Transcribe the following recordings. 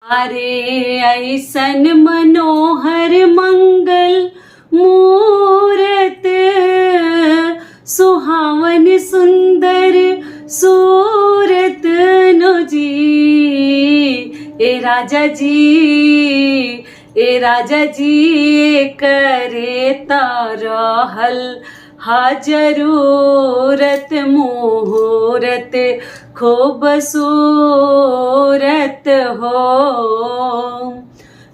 अरे ऐसन मनोहर मंगल मूरत, सुहावन सुंदर सूरत नो जी। ए राजा जी करे तारहल जरूरत मुहूर्त खूबसूरत हो।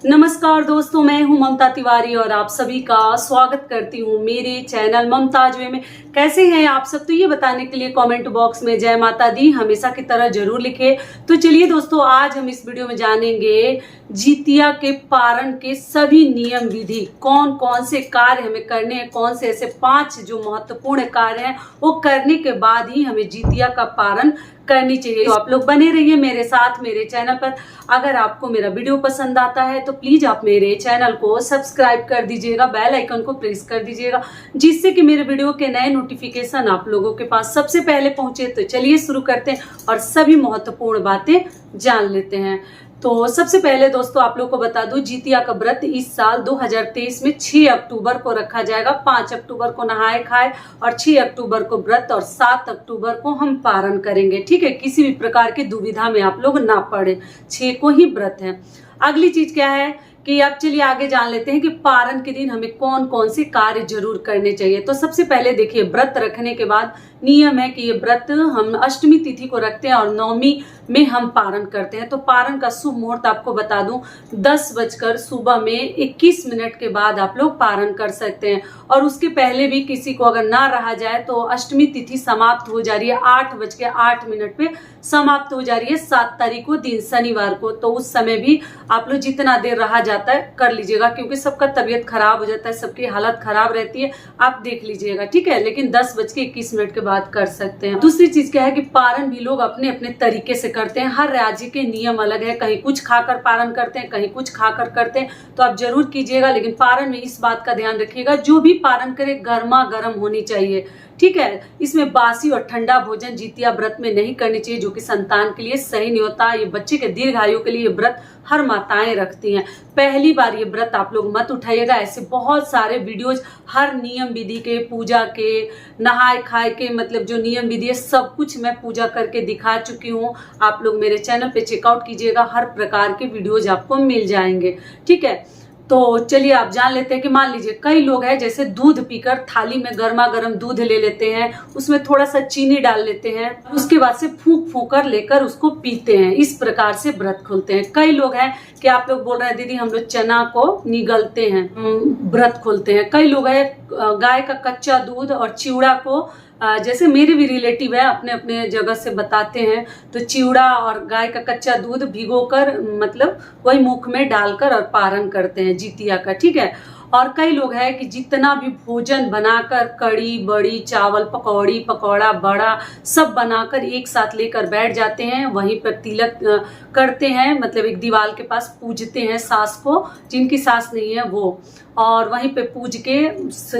नमस्कार दोस्तों, मैं हूं ममता तिवारी और आप सभी का स्वागत करती हूं मेरे चैनल ममताज वे में। कैसे हैं आप सब? तो ये बताने के लिए कमेंट बॉक्स में जय माता दी हमेशा की तरह जरूर लिखे। तो चलिए दोस्तों, आज हम इस वीडियो में जानेंगे जितिया के पारण के सभी नियम विधि, कौन कौन से कार्य हमें करने हैं, कौन से ऐसे 5 जो महत्वपूर्ण कार्य हैं वो करने के बाद ही हमें जितिया का पारण करनी चाहिए। तो आप लोग बने रहिए मेरे साथ मेरे चैनल पर। अगर आपको मेरा वीडियो पसंद आता है तो प्लीज आप मेरे चैनल को सब्सक्राइब कर दीजिएगा, बेल आइकन को प्रेस कर दीजिएगा, जिससे कि मेरे वीडियो के नए नोटिफिकेशन आप लोगों के पास सबसे पहले पहुंचे। तो चलिए शुरू करते हैं और सभी महत्वपूर्ण बातें जान लेते हैं। तो सबसे पहले दोस्तों आप लोग को बता दूं, जितिया का व्रत इस साल 2023 में 6 अक्टूबर को रखा जाएगा। 5 अक्टूबर को नहाए खाए और 6 अक्टूबर को व्रत और 7 अक्टूबर को हम पारण करेंगे। ठीक है, किसी भी प्रकार की दुविधा में आप लोग ना पड़े, 6 को ही व्रत है। अगली चीज क्या है कि अब चलिए आगे जान लेते हैं कि पारण के दिन हमें कौन कौन से कार्य जरूर करने चाहिए। तो सबसे पहले देखिए, व्रत रखने के बाद नियम है कि ये व्रत हम अष्टमी तिथि को रखते हैं और नवमी में हम पारण करते हैं। तो पारण का शुभ मुहूर्त आपको बता दूं, 10 बजकर सुबह में 21 मिनट के बाद आप लोग पारण कर सकते हैं। और उसके पहले भी किसी को अगर ना रहा जाए तो अष्टमी तिथि समाप्त हो जा रही है 8:08 पे समाप्त हो जा रही है 7 तारीख को दिन शनिवार को। तो उस समय भी आप लोग जितना देर रहा जाता है कर लीजिएगा, क्योंकि सबका तबीयत खराब हो जाता है, सबकी हालत खराब रहती है, आप देख लीजिएगा। ठीक है, लेकिन 10:21 के बाद कर सकते हैं। दूसरी चीज क्या है कि पारण भी लोग अपने अपने तरीके से करते हैं। हर राज्य के नियम अलग है, कहीं कुछ खाकर पारण करते हैं, कहीं कुछ खाकर करते हैं। तो आप जरूर कीजिएगा, लेकिन पारण में इस बात का ध्यान रखिएगा, जो भी पारण करे गर्मा गर्म होनी चाहिए। ठीक है, इसमें बासी और ठंडा भोजन जितिया व्रत में नहीं करनी चाहिए, जो कि संतान के लिए सही नहीं होता। ये बच्चे के दीर्घायु के लिए ये व्रत हर माताएं रखती हैं। पहली बार ये व्रत आप लोग मत उठाइएगा। ऐसे बहुत सारे वीडियोज हर नियम विधि के, पूजा के, नहाए खाए के, मतलब जो नियम विधि है सब कुछ मैं पूजा करके दिखा चुकी हूँ। आप लोग मेरे चैनल पे चेकआउट कीजिएगा, हर प्रकार के वीडियोज आपको मिल जाएंगे। ठीक है, तो चलिए आप जान लेते हैं कि मान लीजिए कई लोग हैं जैसे दूध पीकर थाली में गर्मा गर्म दूध ले लेते हैं, उसमें थोड़ा सा चीनी डाल लेते हैं, उसके बाद से फूंक फूंक कर लेकर उसको पीते हैं। इस प्रकार से व्रत खोलते हैं। कई लोग हैं कि आप लोग बोल रहे हैं दीदी हम लोग चना को निगलते हैं, व्रत खोलते हैं। कई लोग हैं गाय का कच्चा दूध और चिवड़ा को, जैसे मेरे भी रिलेटिव है अपने अपने जगह से बताते हैं, तो चिवड़ा और गाय का कच्चा दूध भिगोकर मतलब वही मुख में डालकर और पारण करते हैं जितिया का। ठीक है, और कई लोग हैं कि जितना भी भोजन बनाकर कड़ी बड़ी चावल पकौड़ी पकौड़ा बड़ा सब बनाकर एक साथ लेकर बैठ जाते हैं, वहीं पर तिलक करते हैं, मतलब एक दीवार के पास पूजते हैं सास को, जिनकी सास नहीं है वो, और वहीं पे पूज के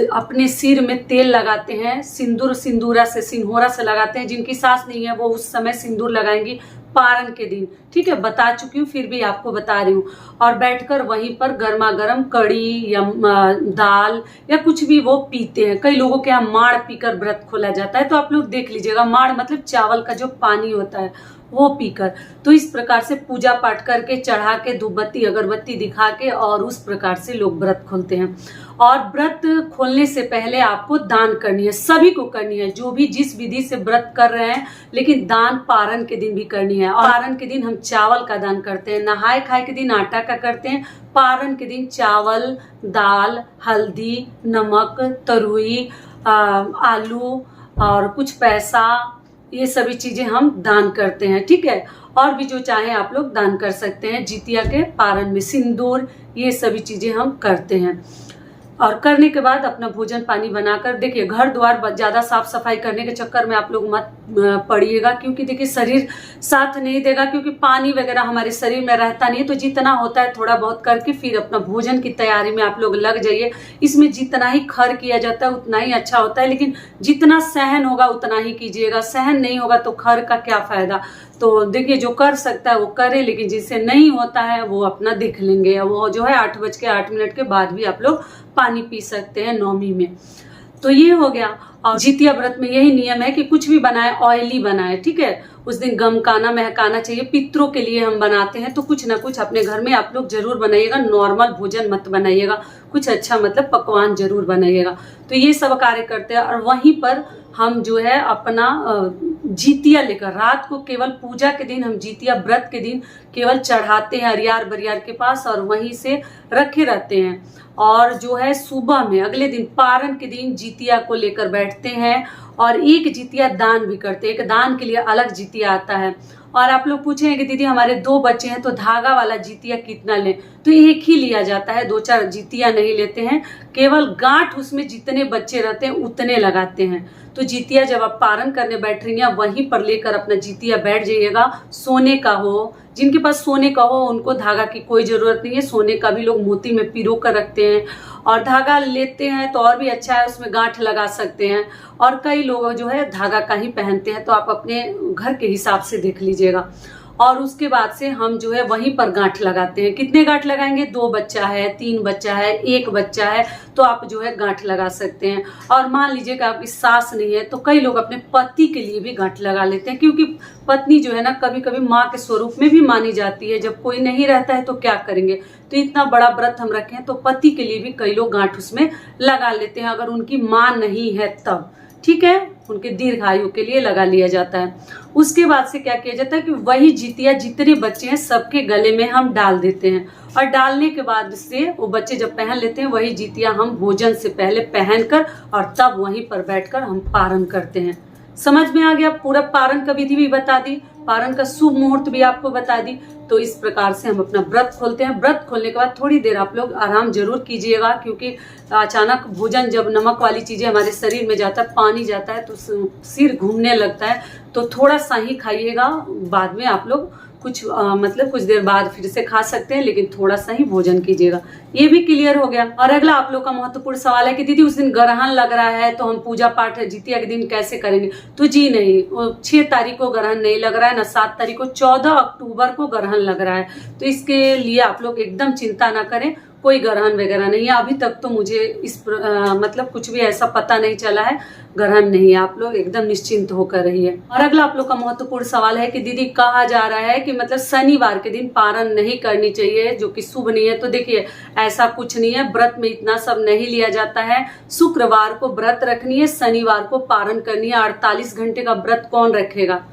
अपने सिर में तेल लगाते हैं, सिंदूरा से सिंहोरा से लगाते हैं। जिनकी सास नहीं है वो उस समय सिंदूर लगाएंगी पारण के दिन। ठीक है, बता चुकी हूँ फिर भी आपको बता रही हूँ। और बैठकर वहीं पर गर्मा गर्म कड़ी या दाल या कुछ भी वो पीते हैं। कई लोगों के यहाँ माड़ पीकर व्रत खोला जाता है, तो आप लोग देख लीजिएगा, माड़ मतलब चावल का जो पानी होता है वो पीकर। तो इस प्रकार से पूजा पाठ करके चढ़ा के धूपबत्ती अगरबत्ती दिखा के और उस प्रकार से लोग व्रत खोलते हैं। और व्रत खोलने से पहले आपको दान करनी है, सभी को करनी है, जो भी जिस विधि से व्रत कर रहे हैं, लेकिन दान पारण के दिन भी करनी है। और पारण के दिन हम चावल का दान करते हैं, नहाए खाए के दिन आटा का करते हैं, पारण के दिन चावल दाल हल्दी नमक तरुई आलू और कुछ पैसा, ये सभी चीजें हम दान करते हैं। ठीक है, और भी जो चाहे आप लोग दान कर सकते हैं। जितिया के पारण में सिंदूर, ये सभी चीजें हम करते हैं। और करने के बाद अपना भोजन पानी बनाकर, देखिए घर द्वार ज्यादा साफ सफाई करने के चक्कर में आप लोग मत पड़िएगा, क्योंकि देखिए शरीर साथ नहीं देगा, क्योंकि पानी वगैरह हमारे शरीर में रहता नहीं है। तो जितना होता है थोड़ा बहुत करके फिर अपना भोजन की तैयारी में आप लोग लग जाइए। इसमें जितना ही खर किया जाता है उतना ही अच्छा होता है, लेकिन जितना सहन होगा उतना ही कीजिएगा, सहन नहीं होगा तो खर का क्या फायदा। तो देखिए जो कर सकता है वो करे, लेकिन जिससे नहीं होता है वो अपना देख लेंगे। वो जो है 8:08 के बाद भी आप लोग पानी पी सकते हैं नौमी में। तो ये हो गया। और जितिया व्रत में यही नियम है कि कुछ भी बनाए ऑयली बनाए, ठीक है। उस दिन गमकाना महकाना चाहिए। पितरों के लिए हम बनाते हैं तो कुछ ना कुछ अपने घर में आप लोग जरूर बनाइएगा। नॉर्मल भोजन मत बनाइएगा, कुछ अच्छा मतलब पकवान जरूर बनाइएगा। तो ये सब कार्य करते हैं। और वहीं पर हम जो है अपना जितिया लेकर रात को केवल पूजा के दिन हम जितिया व्रत के दिन केवल चढ़ाते हैं अरियार बरियार के पास और वहीं से रखे रहते हैं। और जो है सुबह में अगले दिन पारण के दिन जितिया को लेकर बैठते हैं और एक जितिया दान भी करते हैं। एक दान के लिए अलग जितिया आता है। और आप लोग पूछेंगे कि दीदी हमारे 2 बच्चे हैं तो धागा वाला जितिया कितना लें, तो एक ही लिया जाता है, 2-4 जितिया नहीं लेते हैं। केवल गांठ उसमें जितने बच्चे रहते हैं उतने लगाते हैं। तो जितिया जब आप पारण करने बैठ रही हैं वहीं पर लेकर अपना जितिया बैठ जाइएगा। सोने का हो, जिनके पास सोने का हो उनको धागा की कोई जरूरत नहीं है। सोने का भी लोग मोती में पिरो कर रखते हैं। और धागा लेते हैं तो और भी अच्छा है, उसमें गांठ लगा सकते हैं। और कई लोग जो है धागा का ही पहनते हैं, तो आप अपने घर के हिसाब से देख लीजिएगा। और उसके बाद से हम जो है वहीं पर गांठ लगाते हैं। कितने गांठ लगाएंगे? 2 बच्चा है, 3 बच्चा है, 1 बच्चा है, तो आप जो है गांठ लगा सकते हैं। और मान लीजिए कि आपकी सास नहीं है तो कई लोग अपने पति के लिए भी गांठ लगा लेते हैं, क्योंकि पत्नी जो है ना कभी कभी माँ के स्वरूप में भी मानी जाती है। जब कोई नहीं रहता है तो क्या करेंगे, तो इतना बड़ा व्रत हम रखें तो पति के लिए भी कई लोग गांठ उसमें लगा लेते हैं, अगर उनकी माँ नहीं है तब, ठीक है। उनके दीर्घायु के लिए लगा लिया जाता है। उसके बाद से क्या किया जाता है कि वही जितिया जितने बच्चे हैं सबके गले में हम डाल देते हैं। और डालने के बाद से वो बच्चे जब पहन लेते हैं वही जितिया हम भोजन से पहले पहनकर और तब वहीं पर बैठकर हम पारण करते हैं। समझ में आ गया? पूरा पारण का विधि भी बता दी, पारण का शुभ मुहूर्त भी आपको बता दी। तो इस प्रकार से हम अपना व्रत खोलते हैं। व्रत खोलने के बाद थोड़ी देर आप लोग आराम जरूर कीजिएगा, क्योंकि अचानक भोजन जब नमक वाली चीजें हमारे शरीर में जाता है, पानी जाता है, तो सिर घूमने लगता है। तो थोड़ा सा ही खाइएगा, बाद में आप लोग मतलब कुछ देर बाद फिर से खा सकते हैं, लेकिन थोड़ा सा ही भोजन कीजिएगा। ये भी क्लियर हो गया। और अगला आप लोग का महत्वपूर्ण सवाल है कि दीदी उस दिन ग्रहण लग रहा है तो हम पूजा पाठ जितिया के दिन कैसे करेंगे? तो जी नहीं, 6 तारीख को ग्रहण नहीं लग रहा है, ना 7 तारीख को, 14 अक्टूबर को ग्रहण लग रहा है। तो इसके लिए आप लोग एकदम चिंता ना करें, कोई ग्रहण वगैरह नहीं है। अभी तक तो मुझे मतलब कुछ भी ऐसा पता नहीं चला है, ग्रहण नहीं है। आप लोग एकदम निश्चिंत होकर रहिए। और अगला आप लोग का महत्वपूर्ण सवाल है कि दीदी कहा जा रहा है कि मतलब शनिवार के दिन पारण नहीं करनी चाहिए, जो कि शुभ नहीं है। तो देखिए ऐसा कुछ नहीं है, व्रत में इतना सब नहीं लिया जाता है। शुक्रवार को व्रत रखनी है, शनिवार को पारण करनी है। 48 घंटे का व्रत कौन रखेगा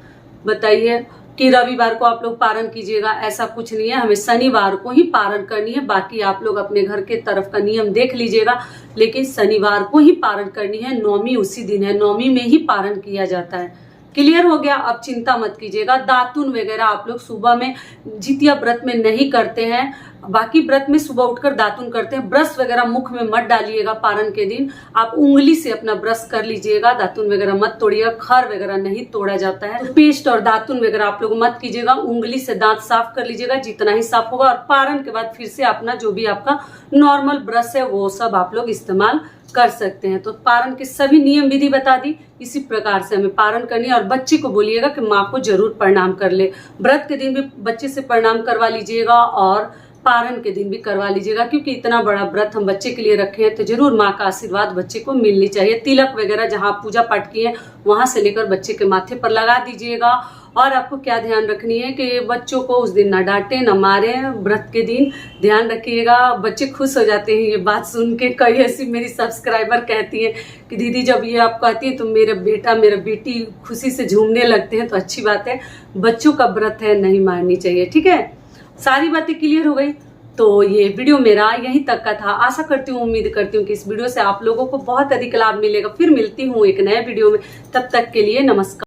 बताइए? कि रविवार को आप लोग पारण कीजिएगा, ऐसा कुछ नहीं है। हमें शनिवार को ही पारण करनी है। बाकी आप लोग अपने घर के तरफ का नियम देख लीजिएगा, लेकिन शनिवार को ही पारण करनी है। नौमी उसी दिन है, नौमी में ही पारण किया जाता है। क्लियर हो गया? अब चिंता मत कीजिएगा। दातुन वगैरह आप लोग सुबह में जितिया व्रत में नहीं करते हैं, बाकी व्रत में सुबह उठकर दातुन करते हैं। ब्रश वगैरह मुख में मत डालिएगा पारण के दिन, आप उंगली से अपना ब्रश कर लीजिएगा। दातुन वगैरह मत तोड़िएगा, खर वगैरह नहीं तोड़ा जाता है। तो पेस्ट और दातुन वगैरह आप लोग मत कीजिएगा, उंगली से दांत साफ कर लीजिएगा जितना ही साफ होगा। और पारण के बाद फिर से अपना जो भी आपका नॉर्मल ब्रश है वो सब आप लोग इस्तेमाल कर सकते हैं। तो पारण के सभी नियम विधि बता दी, इसी प्रकार से हमें पारण करनी है। और बच्चे को बोलिएगा कि माँ को जरूर प्रणाम कर ले। व्रत के दिन भी बच्चे से प्रणाम करवा लीजिएगा और पारण के दिन भी करवा लीजिएगा, क्योंकि इतना बड़ा व्रत हम बच्चे के लिए रखे हैं तो जरूर माँ का आशीर्वाद बच्चे को मिलनी चाहिए। तिलक वगैरह जहाँ पूजा पाठ किए हैं वहां से लेकर बच्चे के माथे पर लगा दीजिएगा। और आपको क्या ध्यान रखनी है कि बच्चों को उस दिन ना डांटे ना मारे, व्रत के दिन ध्यान रखिएगा। बच्चे खुश हो जाते हैं ये बात सुन के। कई ऐसी मेरी सब्सक्राइबर कहती है कि दीदी जब ये आप कहती है तो मेरा बेटा मेरा बेटी खुशी से झूमने लगते हैं। तो अच्छी बात है, बच्चों का व्रत है, नहीं मारनी चाहिए। ठीक है, सारी बातें क्लियर हो गई। तो ये वीडियो मेरा यहीं तक का था। आशा करती हूँ, उम्मीद करती हूँ कि इस वीडियो से आप लोगों को बहुत अधिक लाभ मिलेगा। फिर मिलती हूँ एक नए वीडियो में, तब तक के लिए नमस्कार।